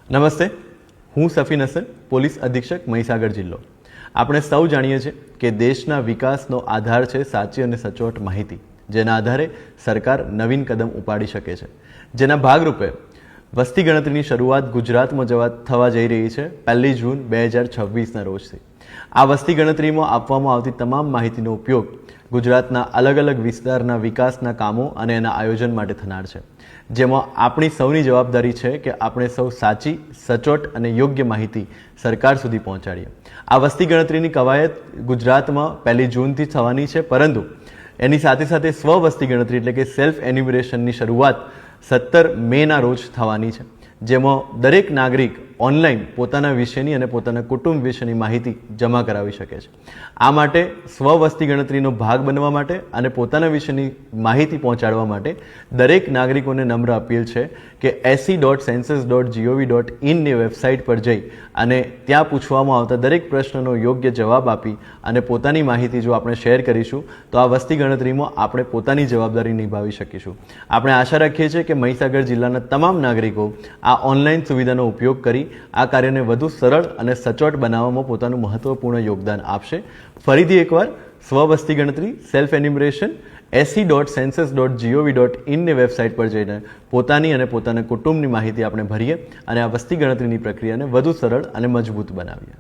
નમસ્તે, હું સફીન હસન, પોલીસ અધિક્ષક મહીસાગર જિલ્લો. આપણે સૌ જાણીએ છીએ કે દેશના વિકાસનો આધાર છે સાચી અને સચોટ માહિતી, જેના આધારે સરકાર નવીન કદમ ઉપાડી શકે છે. જેના ભાગરૂપે વસ્તી ગણતરીની શરૂઆત ગુજરાતમાં થવા જઈ રહી છે 1 જૂન 2026ના રોજથી. આ વસ્તી ગણતરીમાં આપવામાં આવતી તમામ માહિતીનો ઉપયોગ ગુજરાતના અલગ અલગ વિસ્તારના વિકાસના કામો અને એના આયોજન માટે થનાર છે, જેમાં આપણી સૌની જવાબદારી છે કે આપણે સૌ સાચી, સચોટ અને યોગ્ય માહિતી સરકાર સુધી પહોંચાડીએ. આ વસ્તી ગણતરીની કવાયત ગુજરાતમાં 1 જૂનથી થવાની છે, પરંતુ એની સાથે સાથે સ્વ વસ્તી ગણતરી એટલે કે સેલ્ફ એન્યુમરેશનની શરૂઆત 17 મેના રોજ થવાની છે, જેમાં દરેક નાગરિક ઓનલાઈન પોતાના વિશેની અને પોતાના કુટુંબ વિશેની માહિતી જમા કરાવી શકે છે. આ માટે સ્વ વસ્તી ગણતરીનો ભાગ બનવા માટે અને પોતાના વિશેની માહિતી પહોંચાડવા માટે દરેક નાગરિકોને નમ્ર અપીલ છે કે se.census.gov.in ની વેબસાઇટ પર જઈ અને ત્યાં પૂછવામાં આવતા દરેક પ્રશ્નનો યોગ્ય જવાબ આપી અને પોતાની માહિતી જો આપણે શેર કરીશું તો આ વસ્તી ગણતરીમાં આપણે પોતાની જવાબદારી નિભાવી શકીશું. આપણે આશા રાખીએ છીએ કે મહીસાગર જિલ્લાના તમામ નાગરિકો આ ઓનલાઈન સુવિધાનો ઉપયોગ કરી આ કાર્યને વધુ સરળ અને સચોટ બનાવવામાં પોતાનું મહત્વપૂર્ણ યોગદાન આપશે. ફરીથી એકવાર સ્વ વસ્તી ગણતરી સેલ્ફ એન્યુમરેશન se.census.gov.in ની વેબસાઇટ પર જઈને પોતાની અને પોતાના કુટુંબની માહિતી આપણે ભરીએ અને આ વસ્તી ગણતરીની પ્રક્રિયાને વધુ સરળ અને મજબૂત બનાવીએ.